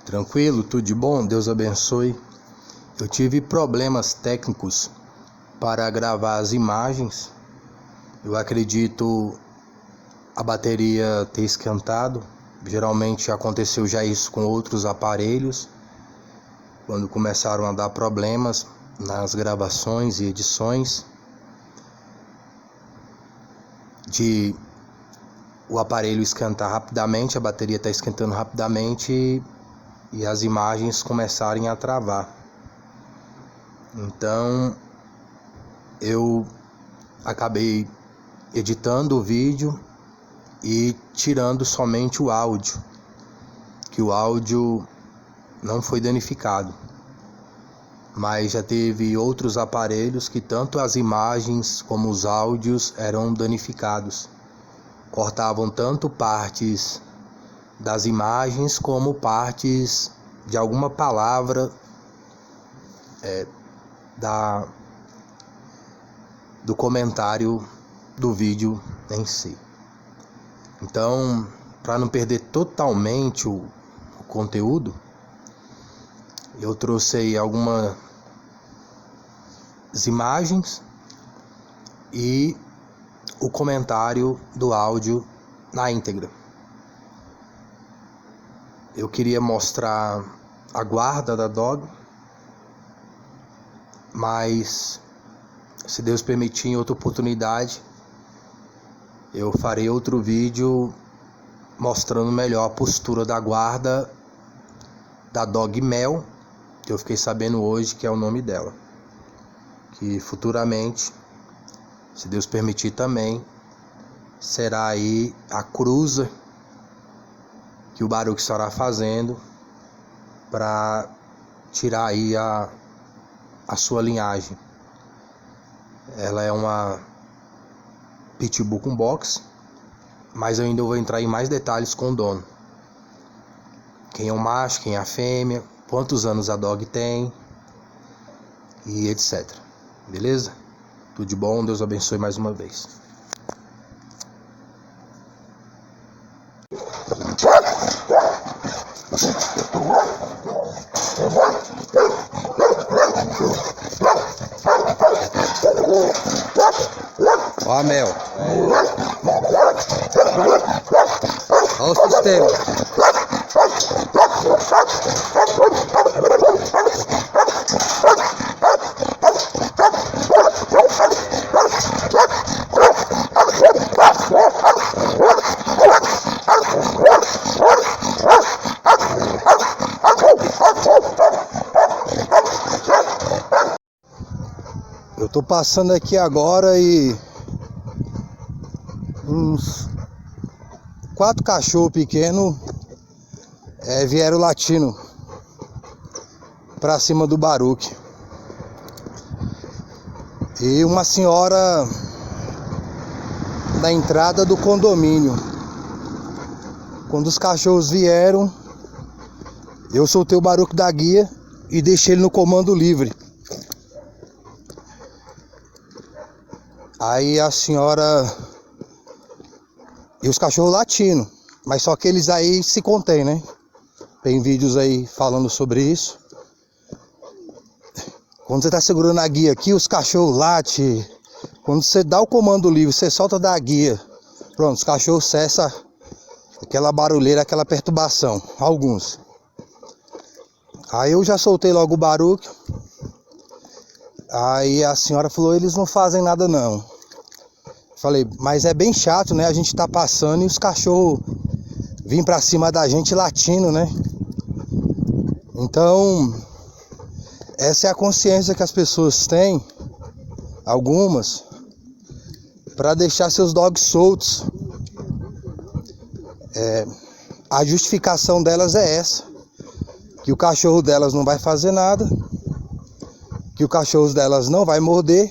Tranquilo? Tudo de bom? Deus abençoe. Eu tive problemas técnicos para gravar as imagens. Eu acredito a bateria ter esquentado. Geralmente aconteceu já isso com outros aparelhos, quando começaram a dar problemas nas gravações e edições, de o aparelho esquentar rapidamente, a bateria está esquentando rapidamente e as imagens começarem a travar. Então eu acabei editando o vídeo e tirando somente o áudio, que o áudio não foi danificado, mas já teve outros aparelhos que tanto as imagens como os áudios eram danificados. Cortavam tanto partes das imagens como partes de alguma palavra do comentário do vídeo em si. Então, para não perder totalmente o conteúdo, eu trouxe aí algumas imagens e o comentário do áudio na íntegra. Eu queria mostrar a guarda da dog, mas se Deus permitir, em outra oportunidade eu farei outro vídeo mostrando melhor a postura da guarda da dog Mel, que eu fiquei sabendo hoje que é o nome dela, que futuramente, se Deus permitir também, será aí a cruza que o Baruch estará fazendo para tirar aí a sua linhagem. Ela é uma Pitbull com box, mas eu ainda vou entrar em mais detalhes com o dono. Quem é o macho, quem é a fêmea, quantos anos a dog tem e etc. Beleza? Tudo de bom, Deus abençoe mais uma vez. Ó a Mel. Ó o sistema. Eu tô passando aqui agora e uns 4 cachorros pequenos vieram latindo pra cima do Baruch. E uma senhora da entrada do condomínio. Quando os cachorros vieram, eu soltei o Baruch da guia e deixei ele no comando livre. Aí a senhora e os cachorros latindo, mas só que eles aí se contêm, né? Tem vídeos aí falando sobre isso. Quando você tá segurando a guia aqui, os cachorros latem. Quando você dá o comando livre, você solta da guia, pronto, os cachorros cessam aquela barulheira, aquela perturbação, alguns. Aí eu já soltei logo o Baruch. Aí a senhora falou, eles não fazem nada não. Falei, mas é bem chato, né? A gente tá passando e os cachorros vêm pra cima da gente latindo, né? Então, essa é a consciência que as pessoas têm, algumas, para deixar seus dogs soltos. A justificação delas é essa, que o cachorro delas não vai fazer nada, que o cachorro delas não vai morder,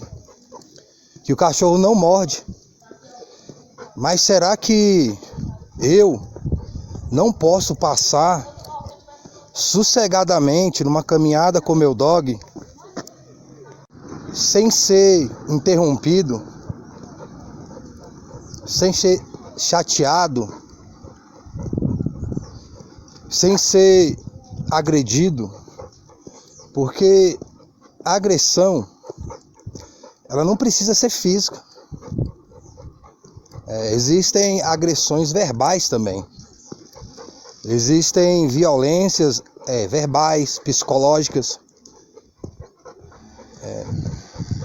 que o cachorro não morde. Mas será que eu não posso passar sossegadamente numa caminhada com meu dog sem ser interrompido, sem ser chateado, sem ser agredido, porque a agressão, ela não precisa ser física. Existem agressões verbais também. Existem violências verbais, psicológicas.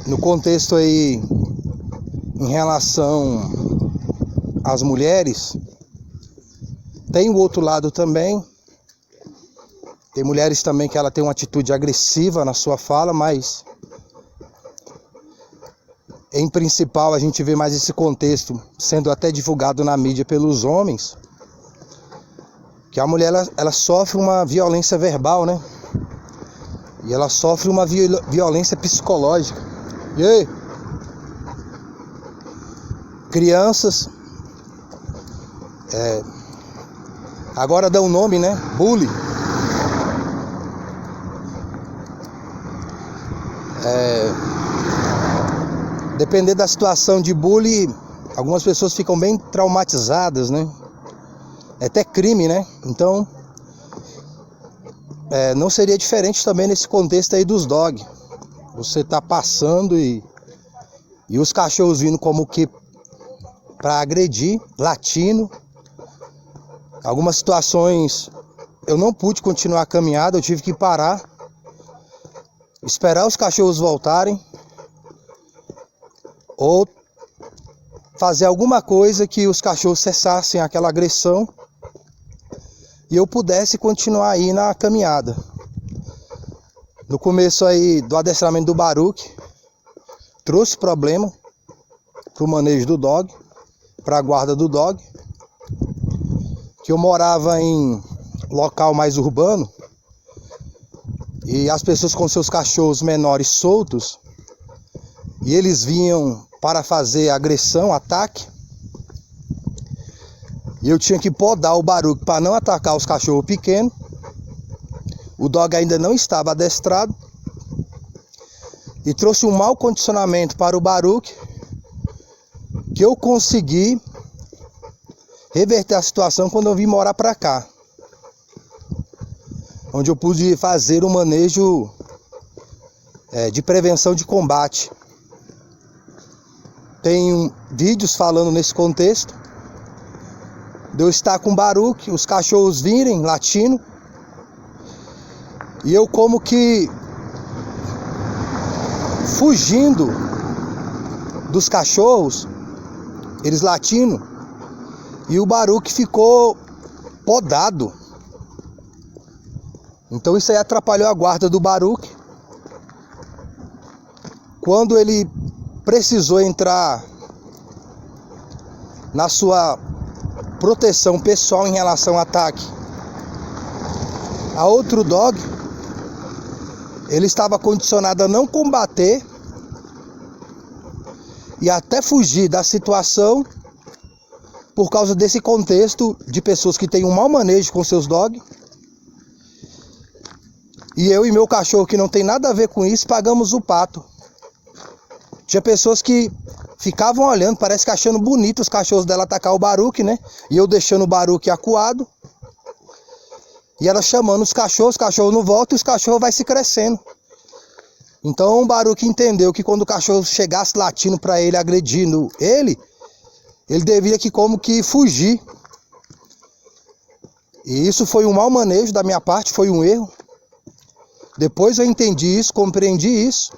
No contexto aí, em relação às mulheres, tem o outro lado também. Tem mulheres também que ela tem uma atitude agressiva na sua fala, mas em principal a gente vê mais esse contexto sendo até divulgado na mídia pelos homens, que a mulher ela sofre uma violência verbal, né? E ela sofre uma violência psicológica. E aí? Crianças, agora dá um nome, né? Bullying. Dependendo da situação de bullying, algumas pessoas ficam bem traumatizadas, né? É até crime, né? Então, não seria diferente também nesse contexto aí dos dogs. Você tá passando e os cachorros vindo como que para agredir, latindo. Algumas situações eu não pude continuar a caminhada, eu tive que parar, esperar os cachorros voltarem, ou fazer alguma coisa que os cachorros cessassem aquela agressão e eu pudesse continuar aí na caminhada. No começo aí do adestramento do Baruch, trouxe problema para o manejo do dog, para a guarda do dog, que eu morava em local mais urbano e as pessoas com seus cachorros menores soltos, e eles vinham para fazer agressão, ataque, e eu tinha que podar o Baruch para não atacar os cachorros pequenos. O dog ainda não estava adestrado e trouxe um mau condicionamento para o Baruch, que eu consegui reverter a situação quando eu vim morar para cá, onde eu pude fazer um manejo de prevenção de combate. Tem vídeos falando nesse contexto de eu estar com o Baruch, os cachorros virem latindo, e eu como que fugindo dos cachorros, eles latindo, e o Baruch ficou podado. Então isso aí atrapalhou a guarda do Baruch. Quando ele precisou entrar na sua proteção pessoal em relação ao ataque a outro dog, ele estava condicionado a não combater e até fugir da situação por causa desse contexto de pessoas que têm um mau manejo com seus dogs. E eu e meu cachorro, que não tem nada a ver com isso, pagamos o pato. Tinha pessoas que ficavam olhando, parece que achando bonito os cachorros dela atacar o Baruch, né? E eu deixando o Baruch acuado. E ela chamando os cachorros não voltam e os cachorros vai se crescendo. Então o Baruch entendeu que quando o cachorro chegasse latindo para ele, agredindo ele devia que como que fugir. E isso foi um mau manejo da minha parte, foi um erro. Depois eu entendi isso, compreendi isso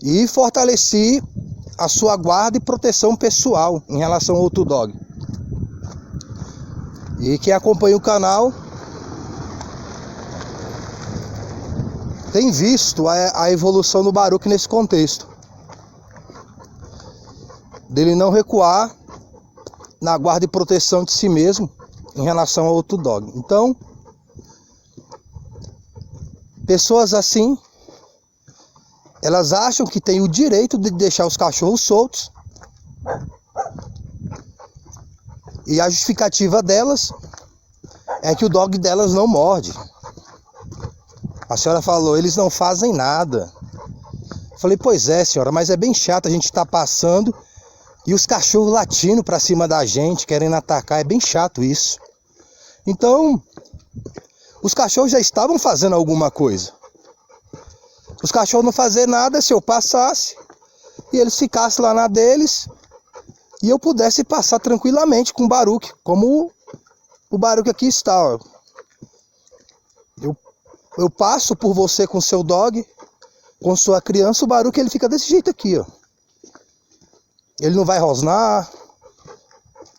e fortaleci a sua guarda e proteção pessoal em relação ao outro dog. E quem acompanha o canal tem visto a evolução do Baruch nesse contexto, dele não recuar na guarda e proteção de si mesmo em relação ao outro dog. Então, pessoas assim, elas acham que tem o direito de deixar os cachorros soltos, e a justificativa delas é que o dog delas não morde. A senhora falou, eles não fazem nada. Eu falei, pois é, senhora, mas é bem chato a gente estar passando e os cachorros latindo para cima da gente, querendo atacar, é bem chato isso. Então, os cachorros já estavam fazendo alguma coisa. Os cachorros não faziam nada se eu passasse e eles ficassem lá na deles e eu pudesse passar tranquilamente com o Baruque, como o Baruque aqui está, ó. Eu passo por você com seu dog, com sua criança, o Baruque ele fica desse jeito aqui, ó. Ele não vai rosnar,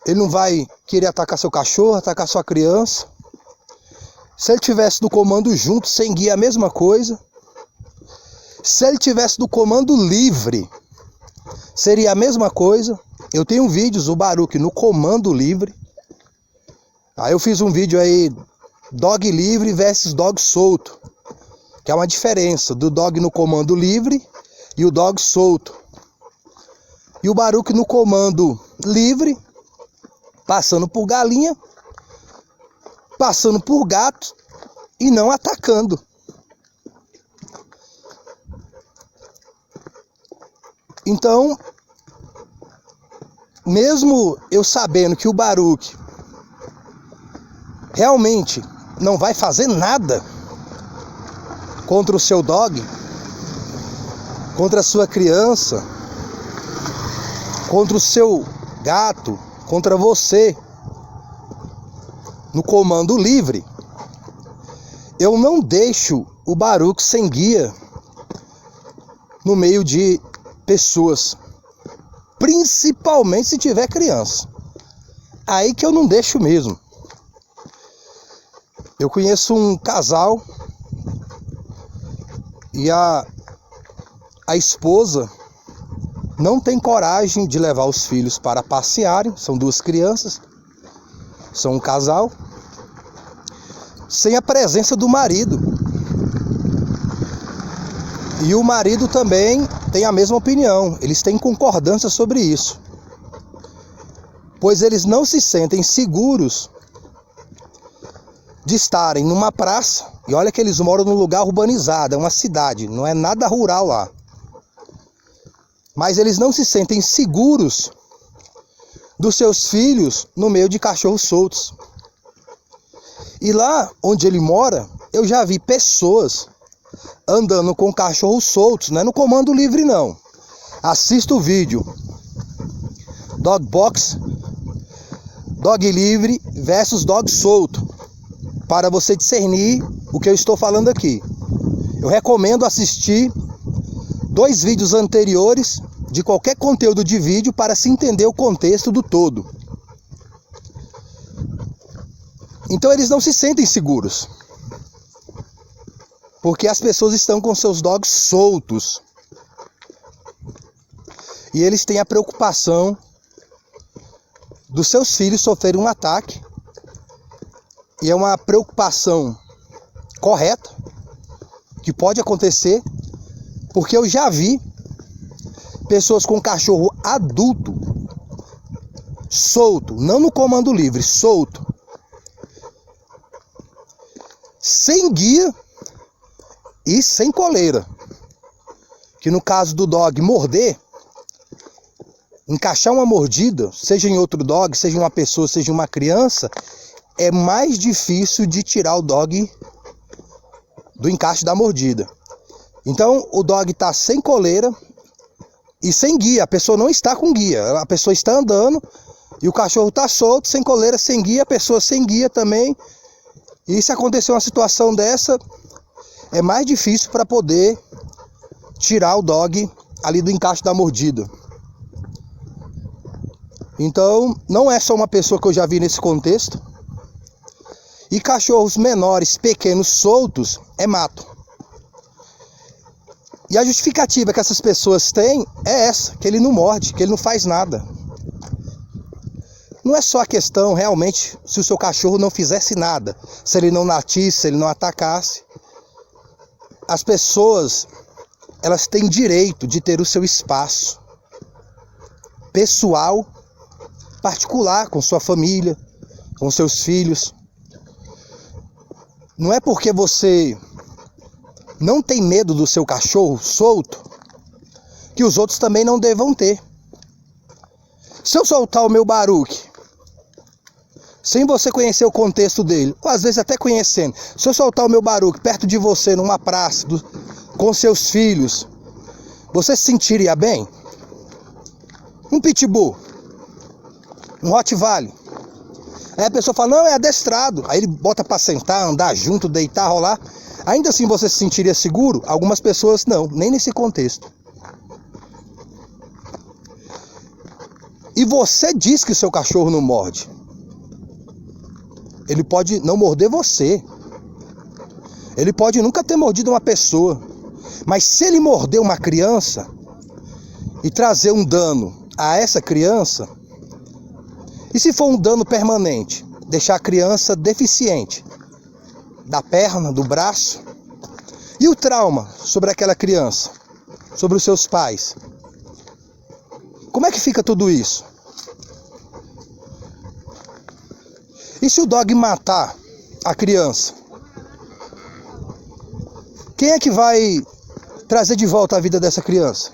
ele não vai querer atacar seu cachorro, atacar sua criança. Se ele tivesse do comando junto, sem guia, a mesma coisa. Se ele tivesse do comando livre, seria a mesma coisa. Eu tenho vídeos do Baruque no comando livre. Aí eu fiz um vídeo aí, dog livre versus dog solto, que é uma diferença do dog no comando livre e o dog solto. E o Baruque no comando livre, passando por galinha, passando por gato e não atacando. Então, mesmo eu sabendo que o Baruque realmente não vai fazer nada contra o seu dog, contra a sua criança, contra o seu gato, contra você, no comando livre, eu não deixo o Baruque sem guia no meio de pessoas, principalmente se tiver criança. Aí que eu não deixo mesmo. Eu conheço um casal e a esposa não tem coragem de levar os filhos para passearem, são duas crianças, são um casal, sem a presença do marido. E o marido também tem a mesma opinião, eles têm concordância sobre isso. Pois eles não se sentem seguros de estarem numa praça, e olha que eles moram num lugar urbanizado, é uma cidade, não é nada rural lá. Mas eles não se sentem seguros dos seus filhos no meio de cachorros soltos. E lá onde ele mora, eu já vi pessoas andando com cachorros soltos, não é no comando livre não. Assista o vídeo Dog Box, Dog livre versus dog solto, para você discernir o que eu estou falando aqui. Eu recomendo assistir 2 vídeos anteriores de qualquer conteúdo de vídeo para se entender o contexto do todo. Então eles não se sentem seguros, porque as pessoas estão com seus dogs soltos. E eles têm a preocupação dos seus filhos sofrerem um ataque. E é uma preocupação correta, que pode acontecer, porque eu já vi pessoas com cachorro adulto, solto, não no comando livre, solto, sem guia e sem coleira. Que no caso do dog morder, encaixar uma mordida, seja em outro dog, seja uma pessoa, seja uma criança, é mais difícil de tirar o dog do encaixe da mordida. Então o dog está sem coleira e sem guia, a pessoa não está com guia, a pessoa está andando e o cachorro está solto, sem coleira, sem guia, a pessoa sem guia também. E se acontecer uma situação dessa, é mais difícil para poder tirar o dog ali do encaixe da mordida. Então, não é só uma pessoa que eu já vi nesse contexto. E cachorros menores, pequenos, soltos, é mato. E a justificativa que essas pessoas têm é essa, que ele não morde, que ele não faz nada. Não é só a questão, realmente, se o seu cachorro não fizesse nada, se ele não latisse, se ele não atacasse. As pessoas, elas têm direito de ter o seu espaço pessoal, particular, com sua família, com seus filhos. Não é porque você não tem medo do seu cachorro solto que os outros também não devam ter. Se eu soltar o meu Baruque, sem você conhecer o contexto dele, ou às vezes até conhecendo. Se eu soltar o meu Baruque perto de você, numa praça, com seus filhos, você se sentiria bem? Um pitbull, um Rottweiler. Aí a pessoa fala, não, é adestrado. Aí ele bota pra sentar, andar junto, deitar, rolar. Ainda assim você se sentiria seguro? Algumas pessoas não, nem nesse contexto. E você diz que o seu cachorro não morde. Ele pode não morder você. Ele pode nunca ter mordido uma pessoa. Mas se ele morder uma criança e trazer um dano a essa criança, e se for um dano permanente, deixar a criança deficiente da perna, do braço, e o trauma sobre aquela criança, sobre os seus pais, como é que fica tudo isso? E se o dog matar a criança? Quem é que vai trazer de volta a vida dessa criança?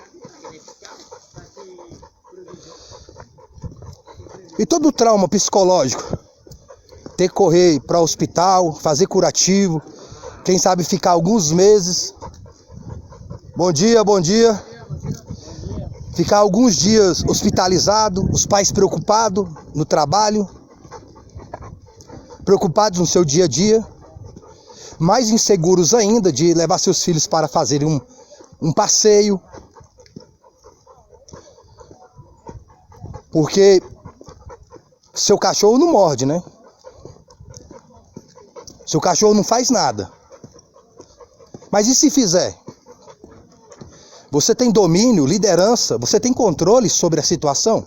E todo o trauma psicológico, ter que correr para o hospital, fazer curativo, quem sabe ficar alguns meses. Bom dia, bom dia. Ficar alguns dias hospitalizado, os pais preocupados no trabalho, preocupados no seu dia a dia, mais inseguros ainda de levar seus filhos para fazerem um passeio, porque seu cachorro não morde, né? Seu cachorro não faz nada. Mas e se fizer? Você tem domínio, liderança, você tem controle sobre a situação?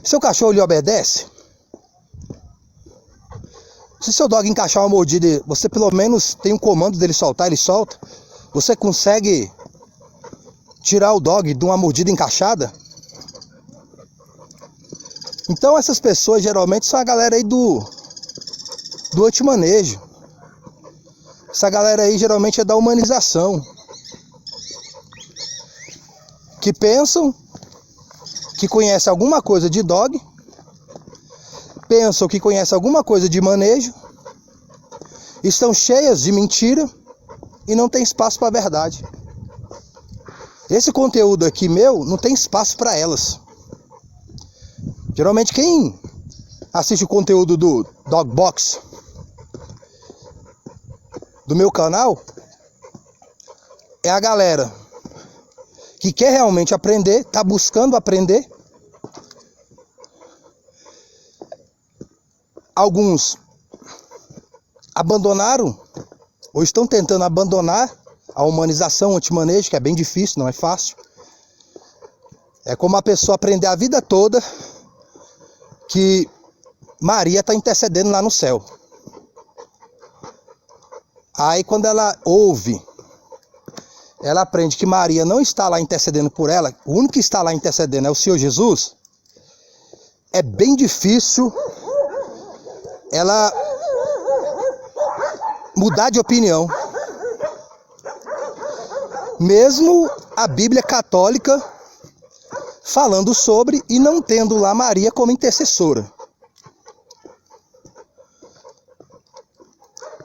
Seu cachorro lhe obedece? Se seu dog encaixar uma mordida, você pelo menos tem um comando dele soltar, ele solta. Você consegue tirar o dog de uma mordida encaixada? Então essas pessoas geralmente são a galera aí do antimanejo. Essa galera aí geralmente é da humanização. Que pensam que conhece alguma coisa de dog, pensam que conhece alguma coisa de manejo, estão cheias de mentira e não tem espaço para a verdade. Esse conteúdo aqui meu não tem espaço para elas. Geralmente quem assiste o conteúdo do Dog Box, do meu canal, é a galera que quer realmente aprender, está buscando aprender. Alguns abandonaram ou estão tentando abandonar a humanização, o antimanejo, que é bem difícil, não é fácil. É como a pessoa aprender a vida toda que Maria está intercedendo lá no céu. Aí quando ela ouve, ela aprende que Maria não está lá intercedendo por ela, o único que está lá intercedendo é o Senhor Jesus. É bem difícil ela mudar de opinião. Mesmo a Bíblia católica falando sobre e não tendo lá Maria como intercessora.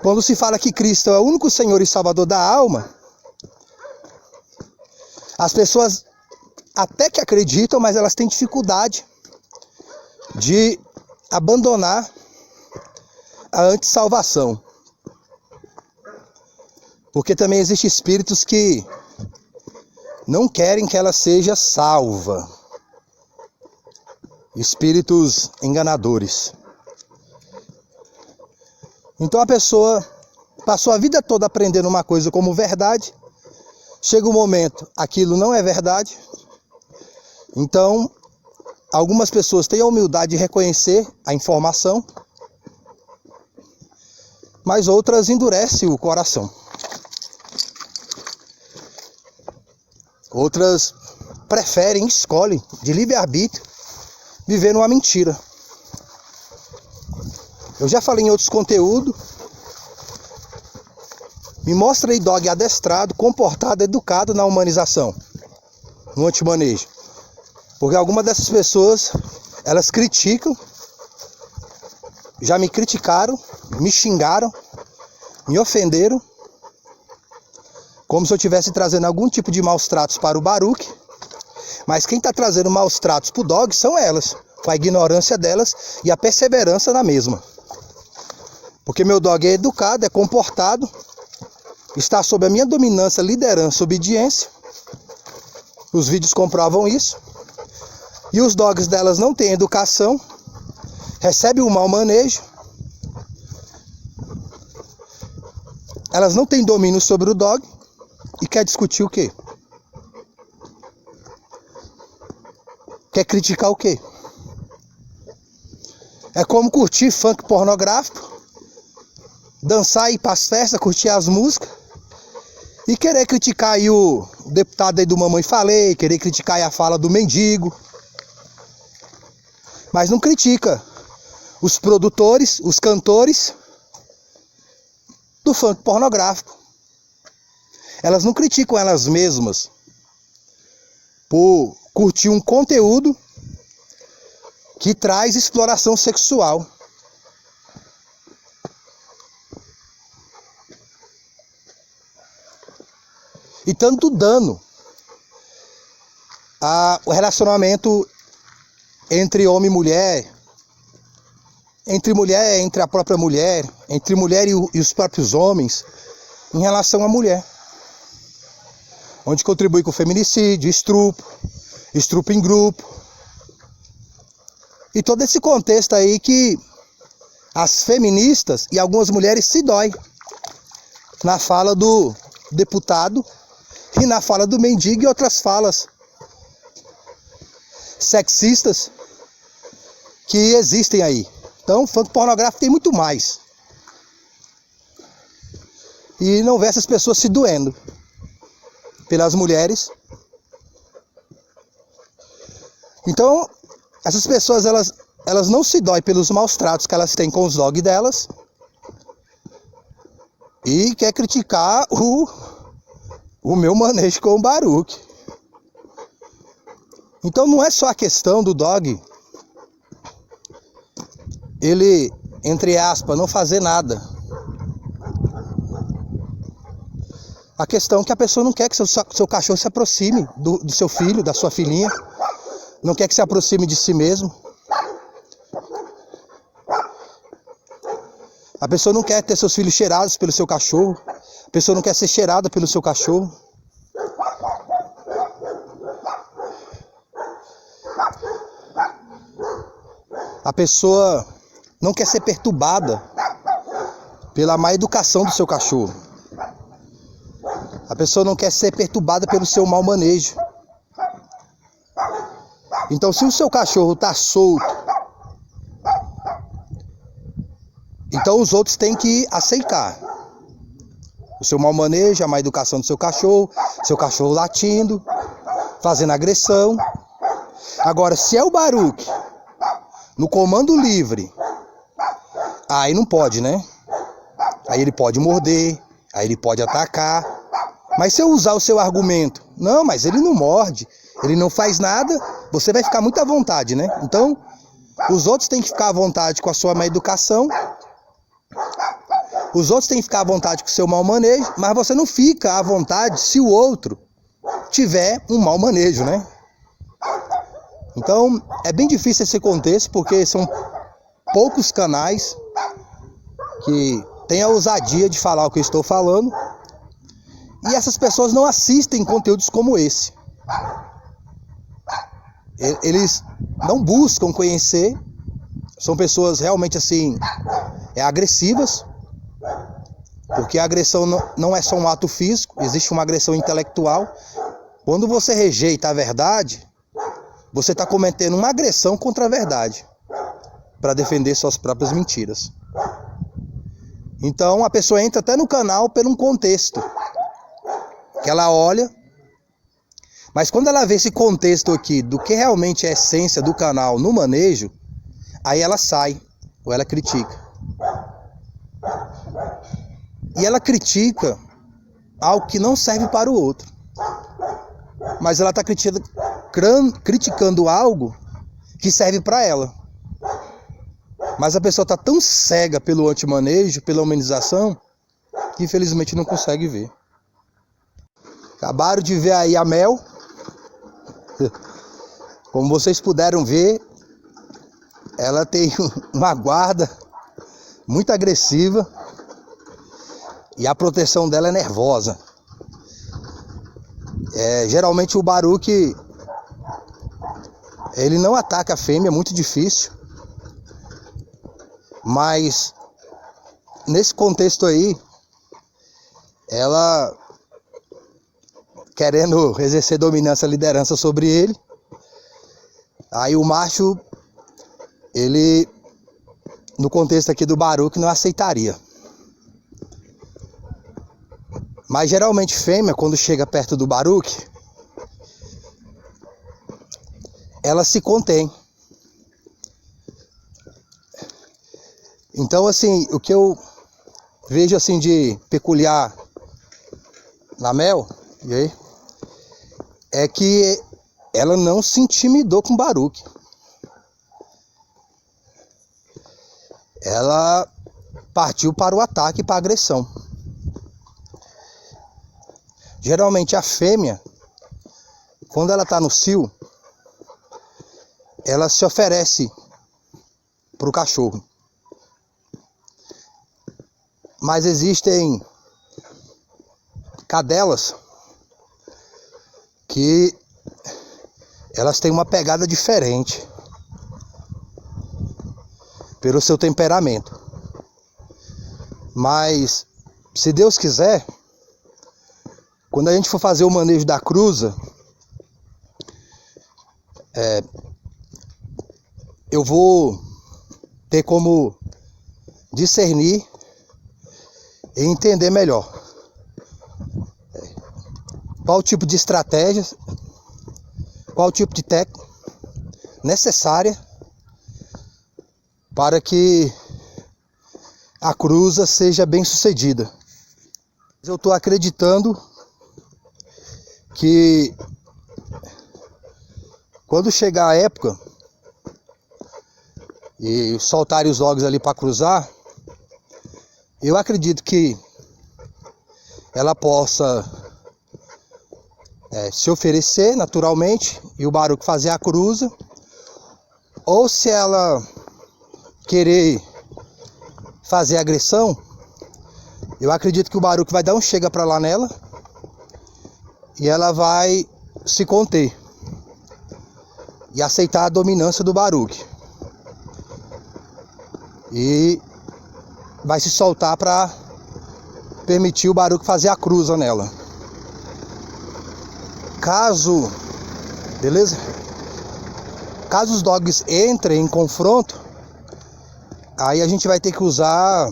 Quando se fala que Cristo é o único Senhor e Salvador da alma, as pessoas até que acreditam, mas elas têm dificuldade de abandonar a antissalvação. Porque também existem espíritos que não querem que ela seja salva. Espíritos enganadores. Então a pessoa passou a vida toda aprendendo uma coisa como verdade. Chega um momento, aquilo não é verdade. Então, algumas pessoas têm a humildade de reconhecer a informação, mas outras endurecem o coração. Outras preferem, escolhem, de livre-arbítrio, viver numa mentira. Eu já falei em outros conteúdos. Me mostra aí dog adestrado, comportado, educado na humanização, no antimanejo. Porque algumas dessas pessoas Elas criticam, já me criticaram, me xingaram, me ofenderam, como se eu estivesse trazendo algum tipo de maus tratos para o Baruch. Mas quem está trazendo maus tratos para o dog são elas, com a ignorância delas e a perseverança na mesma. Porque meu dog é educado, é comportado, está sob a minha dominância, liderança, obediência. Os vídeos comprovam isso. E os dogs delas não têm educação, recebem um mau manejo. Elas não têm domínio sobre o dog e quer discutir o quê? Quer criticar o quê? É como curtir funk pornográfico, dançar, ir para as festas, curtir as músicas e querer criticar aí o deputado aí do Mamãe Falei, querer criticar aí a fala do mendigo. Mas não critica os produtores, os cantores do funk pornográfico. Elas não criticam elas mesmas por curtir um conteúdo que traz exploração sexual. E tanto dano ao relacionamento entre homem e mulher, entre a própria mulher, entre mulher e os próprios homens, em relação à mulher. Onde contribui com o feminicídio, estupro em grupo. E todo esse contexto aí que as feministas e algumas mulheres se doem na fala do deputado e na fala do mendigo e outras falas sexistas que existem aí. Então, funk pornográfico tem muito mais. E não vê essas pessoas se doendo pelas mulheres. Então, essas pessoas, elas não se doem pelos maus tratos que elas têm com os dogs delas e quer criticar o meu manejo com o Baruch. Então não é só a questão do dog, ele, entre aspas, não fazer nada. A questão é que a pessoa não quer que seu cachorro se aproxime do seu filho, da sua filhinha. Não quer que se aproxime de si mesmo. A pessoa não quer ter seus filhos cheirados pelo seu cachorro. A pessoa não quer ser cheirada pelo seu cachorro. A pessoa não quer ser perturbada pela má educação do seu cachorro. A pessoa não quer ser perturbada pelo seu mau manejo. Então, se o seu cachorro está solto, então os outros têm que aceitar o seu mau manejo, a má educação do seu cachorro latindo, fazendo agressão. Agora, se é o Baruch no comando livre, aí não pode, né? Aí ele pode morder, aí ele pode atacar. Mas se eu usar o seu argumento, não, mas ele não morde, ele não faz nada, você vai ficar muito à vontade, né? Então, os outros têm que ficar à vontade com a sua má educação, os outros têm que ficar à vontade com o seu mau manejo, mas você não fica à vontade se o outro tiver um mau manejo, né? Então, é bem difícil esse contexto, porque são poucos canais que têm a ousadia de falar o que eu estou falando, e essas pessoas não assistem conteúdos como esse. Eles não buscam conhecer, são pessoas realmente assim, agressivas, porque a agressão não é só um ato físico, existe uma agressão intelectual. Quando você rejeita a verdade, você está cometendo uma agressão contra a verdade, para defender suas próprias mentiras. Então a pessoa entra até no canal por um contexto, que ela olha, mas quando ela vê esse contexto aqui, do que realmente é a essência do canal no manejo, aí ela sai, ou ela critica. E ela critica algo que não serve para o outro. Mas ela está criticando algo que serve para ela. Mas a pessoa está tão cega pelo antimanejo, pela humanização, que infelizmente não consegue ver. Acabaram de ver aí a Mel. Como vocês puderam ver, ela tem uma guarda muito agressiva e a proteção dela é nervosa. Geralmente o Baruch, ele não ataca a fêmea, é muito difícil. Mas nesse contexto aí, ela querendo exercer dominância, liderança sobre ele, aí o macho, ele, no contexto aqui do Baruch, não aceitaria. Mas geralmente fêmea, quando chega perto do Baruch, ela se contém. Então, assim, o que eu vejo assim de peculiar na Mel, e aí, é que ela não se intimidou com o Baruch. Ela partiu para o ataque, para a agressão. Geralmente a fêmea, quando ela está no cio, ela se oferece para o cachorro. Mas existem cadelas que elas têm uma pegada diferente pelo seu temperamento. Mas, se Deus quiser, quando a gente for fazer o manejo da cruza, eu vou ter como discernir e entender melhor qual o tipo de estratégia, qual o tipo de técnica necessária para que a cruza seja bem sucedida. Eu estou acreditando que quando chegar a época e soltarem os dogs ali para cruzar, eu acredito que ela possa se oferecer naturalmente e o Baruch fazer a cruza, ou se ela querer fazer agressão, eu acredito que o Baruch vai dar um chega para lá nela e ela vai se conter e aceitar a dominância do Baruch e vai se soltar para permitir o Baruch fazer a cruza nela. Caso os dogs entrem em confronto, aí a gente vai ter que usar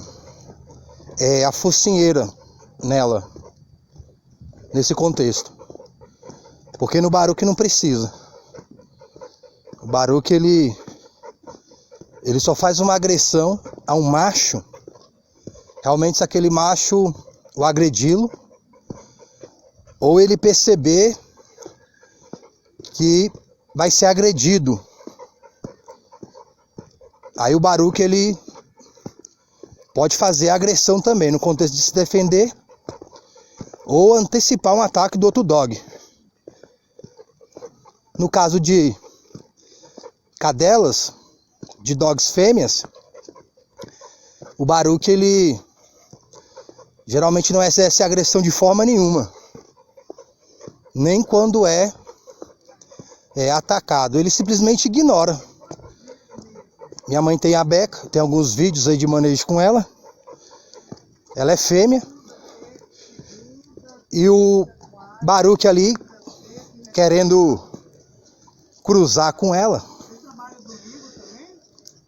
a focinheira nela, nesse contexto. Porque no Baruch não precisa. O Baruch, ele só faz uma agressão a um macho, realmente se aquele macho o agredi-lo, ou ele perceber que vai ser agredido. Aí o Baruch, ele pode fazer a agressão também, no contexto de se defender, ou antecipar um ataque do outro dog. No caso de cadelas, de dogs fêmeas, o Baruch, ele geralmente não exerce agressão de forma nenhuma, nem quando é atacado, ele simplesmente ignora. Minha mãe tem a Beca, tem alguns vídeos aí de manejo com ela. Ela é fêmea. E o Baruch ali, querendo cruzar com ela,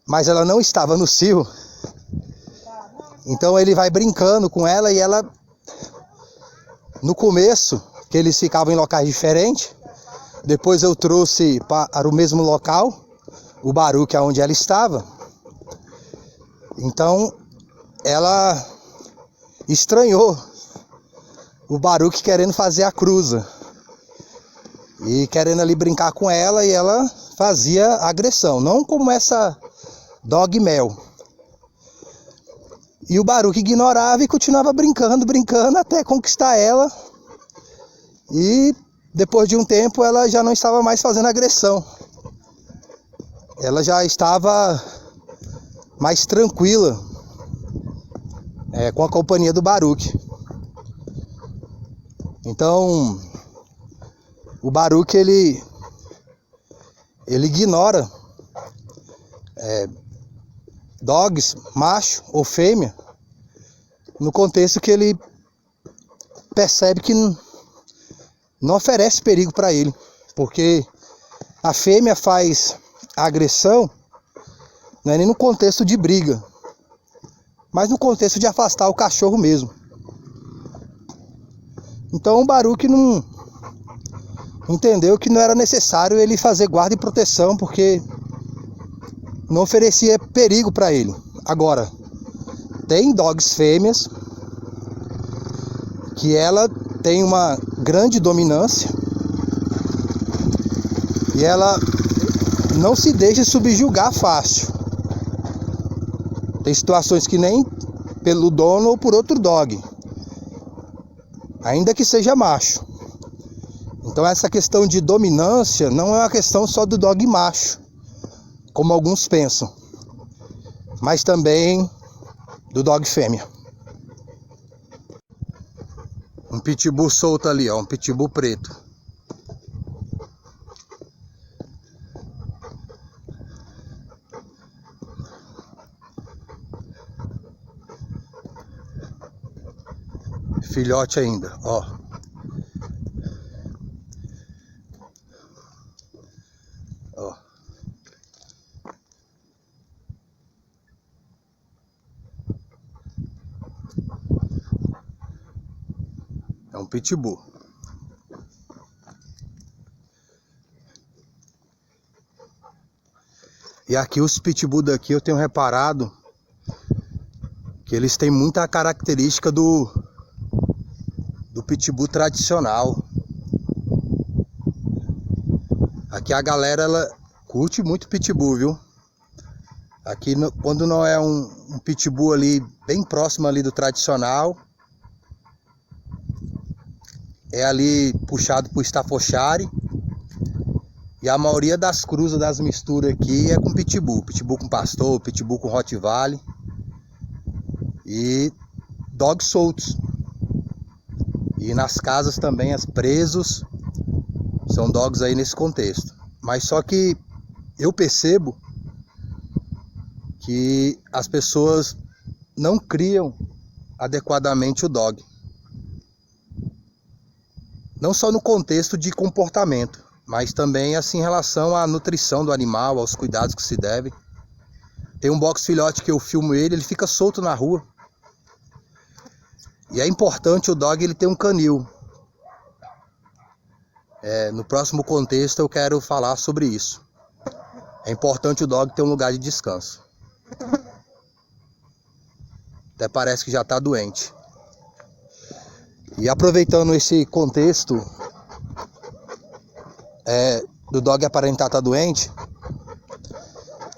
mas ela não estava no cio. Então ele vai brincando com ela e ela, no começo, que eles ficavam em locais diferentes, depois eu trouxe para o mesmo local, o Baruch onde ela estava. Então ela estranhou o Baruch querendo fazer a cruza. e querendo ali brincar com ela, e ela fazia agressão, não como essa dog Mel. E o Baruch ignorava e continuava brincando até conquistar ela. E depois de um tempo ela já não estava mais fazendo agressão. Ela já estava mais tranquila com a companhia do Baruch. Então o Baruch ele ignora dogs, macho ou fêmea, no contexto que ele percebe que não oferece perigo para ele, porque a fêmea faz a agressão não é nem no contexto de briga, mas no contexto de afastar o cachorro mesmo. Então o Baruch não entendeu que não era necessário ele fazer guarda e proteção, porque não oferecia perigo para ele. Agora, tem dogs fêmeas que ela tem uma grande dominância e ela não se deixa subjugar fácil. Tem situações que nem pelo dono ou por outro dog, ainda que seja macho. Então essa questão de dominância não é uma questão só do dog macho, como alguns pensam, mas também do dog fêmea. Um pitbull solto ali, ó, um pitbull preto. Filhote ainda, ó. Ó. É um pitbull. E aqui os pitbull daqui eu tenho reparado que eles têm muita característica do pitbull tradicional. Aqui a galera ela curte muito pitbull, viu? Aqui quando não é um pitbull ali bem próximo ali do tradicional, é ali puxado por Staffordshire. E a maioria das cruzas, das misturas aqui é com pitbull. Pitbull com pastor, pitbull com Rottweiler. E dogs soltos. E nas casas também, as presos, são dogs aí nesse contexto. Mas só que eu percebo que as pessoas não criam adequadamente o dog. Não só no contexto de comportamento, mas também assim em relação à nutrição do animal, aos cuidados que se devem. Tem um box filhote que eu filmo ele fica solto na rua. E é importante o dog ele ter um canil. No próximo contexto eu quero falar sobre isso. É importante o dog ter um lugar de descanso. Até parece que já está doente. E aproveitando esse contexto do dog aparentar estar doente,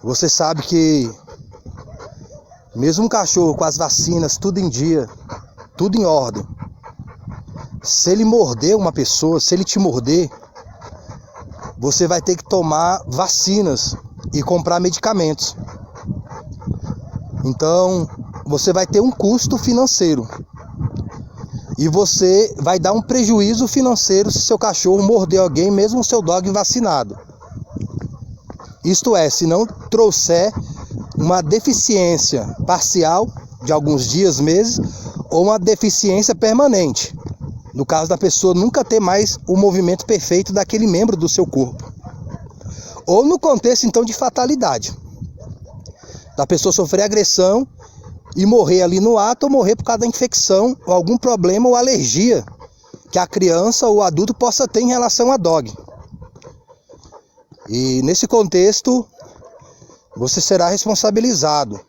você sabe que mesmo um cachorro com as vacinas tudo em dia, tudo em ordem, se ele morder uma pessoa, se ele te morder, você vai ter que tomar vacinas e comprar medicamentos. Então você vai ter um custo financeiro e você vai dar um prejuízo financeiro se seu cachorro morder alguém, mesmo o seu dog vacinado. Isto é, se não trouxer uma deficiência parcial de alguns dias, meses, ou uma deficiência permanente, no caso da pessoa nunca ter mais o movimento perfeito daquele membro do seu corpo, ou no contexto então de fatalidade, da pessoa sofrer agressão e morrer ali no ato, ou morrer por causa da infecção, ou algum problema ou alergia que a criança ou o adulto possa ter em relação a dog. E nesse contexto, você será responsabilizado.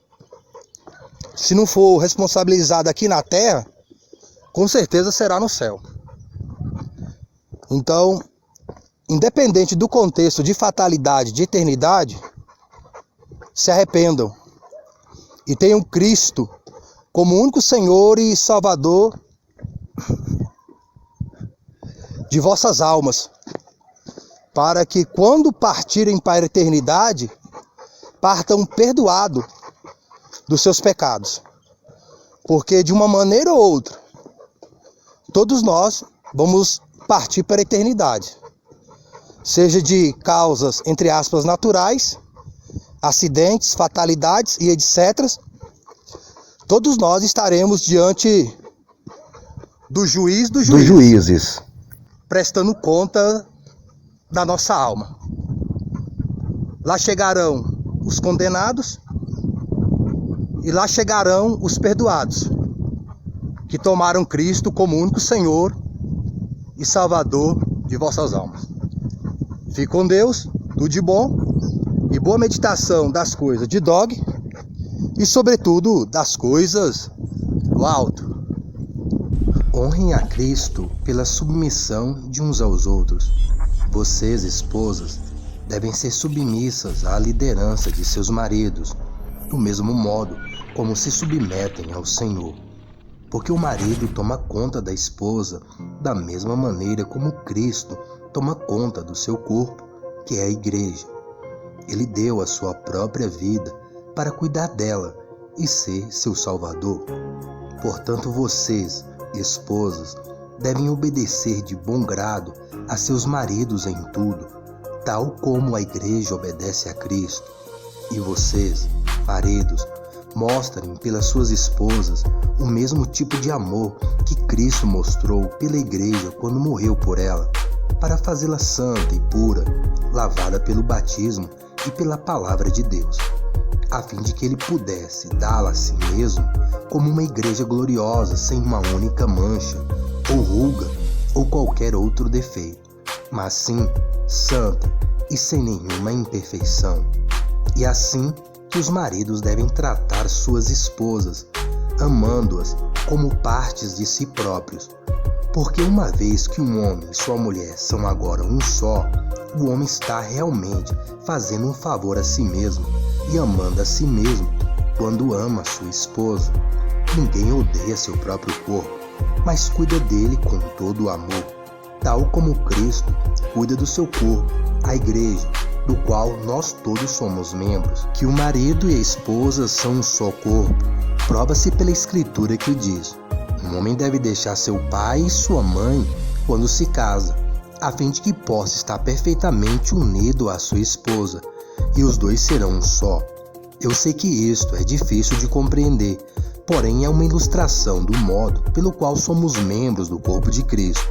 Se não for responsabilizado aqui na terra, com certeza será no céu. Então, independente do contexto de fatalidade, de eternidade, se arrependam e tenham Cristo como único Senhor e Salvador de vossas almas, para que quando partirem para a eternidade, partam perdoados dos seus pecados. Porque de uma maneira ou outra, todos nós vamos partir para a eternidade. Seja de causas, entre aspas, naturais, acidentes, fatalidades e etc. Todos nós estaremos diante do juiz dos juízes, prestando conta da nossa alma. Lá chegarão os condenados e lá chegarão os perdoados, que tomaram Cristo como único Senhor e Salvador de vossas almas. Fique com Deus, tudo de bom e boa meditação das coisas de Dog e, sobretudo, das coisas do alto. Honrem a Cristo pela submissão de uns aos outros. Vocês, esposas, devem ser submissas à liderança de seus maridos, do mesmo modo como se submetem ao Senhor. Porque o marido toma conta da esposa da mesma maneira como Cristo toma conta do seu corpo, que é a igreja. Ele deu a sua própria vida para cuidar dela e ser seu Salvador. Portanto, vocês, esposas, devem obedecer de bom grado a seus maridos em tudo, tal como a igreja obedece a Cristo. E vocês, maridos, mostrem pelas suas esposas o mesmo tipo de amor que Cristo mostrou pela igreja quando morreu por ela, para fazê-la santa e pura, lavada pelo batismo e pela palavra de Deus, a fim de que ele pudesse dá-la a si mesmo como uma igreja gloriosa, sem uma única mancha, ou ruga, ou qualquer outro defeito, mas sim santa e sem nenhuma imperfeição. E assim que os maridos devem tratar suas esposas, amando-as como partes de si próprios. Porque uma vez que um homem e sua mulher são agora um só, o homem está realmente fazendo um favor a si mesmo e amando a si mesmo quando ama sua esposa. Ninguém odeia seu próprio corpo, mas cuida dele com todo o amor, tal como Cristo cuida do seu corpo, a igreja, do qual nós todos somos membros. Que o marido e a esposa são um só corpo, prova-se pela Escritura que diz: um homem deve deixar seu pai e sua mãe quando se casa, a fim de que possa estar perfeitamente unido à sua esposa, e os dois serão um só. Eu sei que isto é difícil de compreender, porém é uma ilustração do modo pelo qual somos membros do corpo de Cristo.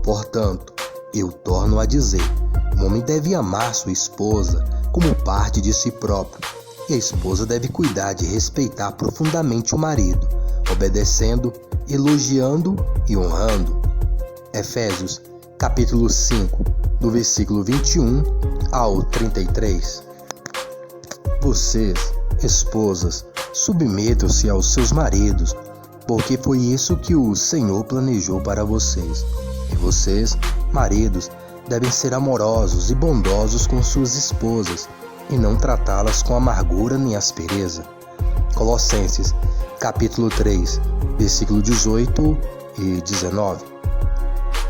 Portanto, eu torno a dizer: o homem deve amar sua esposa como parte de si próprio, e a esposa deve cuidar de respeitar profundamente o marido, obedecendo, elogiando e honrando. Efésios, capítulo 5, do versículo 21 ao 33. Vocês, esposas, submetam-se aos seus maridos, porque foi isso que o Senhor planejou para vocês. E vocês, maridos, devem ser amorosos e bondosos com suas esposas, e não tratá-las com amargura nem aspereza. Colossenses, capítulo 3, versículo 18 e 19.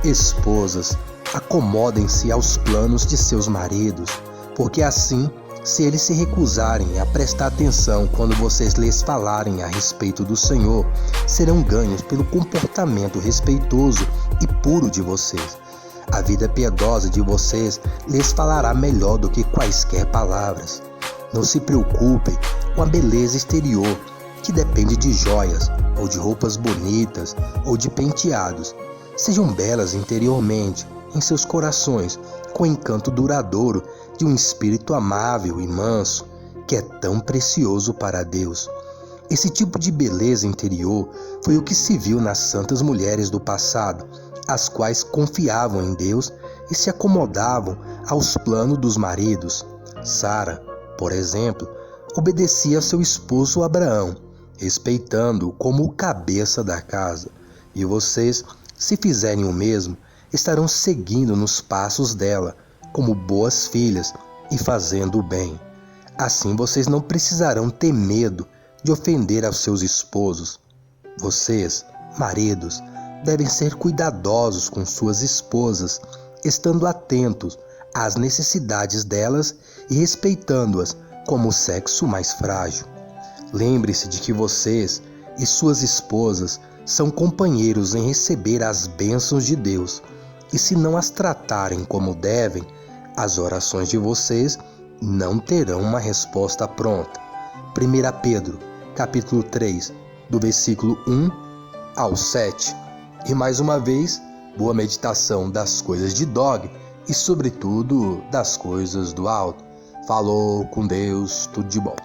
Esposas, acomodem-se aos planos de seus maridos, porque assim, se eles se recusarem a prestar atenção quando vocês lhes falarem a respeito do Senhor, serão ganhos pelo comportamento respeitoso e puro de vocês. A vida piedosa de vocês lhes falará melhor do que quaisquer palavras. Não se preocupem com a beleza exterior, que depende de joias, ou de roupas bonitas, ou de penteados. Sejam belas interiormente, em seus corações, com o encanto duradouro de um espírito amável e manso, que é tão precioso para Deus. Esse tipo de beleza interior foi o que se viu nas santas mulheres do passado, as quais confiavam em Deus e se acomodavam aos planos dos maridos. Sara, por exemplo, obedecia a seu esposo Abraão, respeitando-o como o cabeça da casa. E vocês, se fizerem o mesmo, estarão seguindo nos passos dela, como boas filhas e fazendo o bem. Assim vocês não precisarão ter medo de ofender aos seus esposos. Vocês, maridos, devem ser cuidadosos com suas esposas, estando atentos às necessidades delas e respeitando-as como o sexo mais frágil. Lembre-se de que vocês e suas esposas são companheiros em receber as bênçãos de Deus, e se não as tratarem como devem, as orações de vocês não terão uma resposta pronta. 1 Pedro, capítulo 3, do versículo 1 ao 7. E mais uma vez, boa meditação das coisas de Dog e, sobretudo, das coisas do alto. Falou, com Deus, tudo de bom.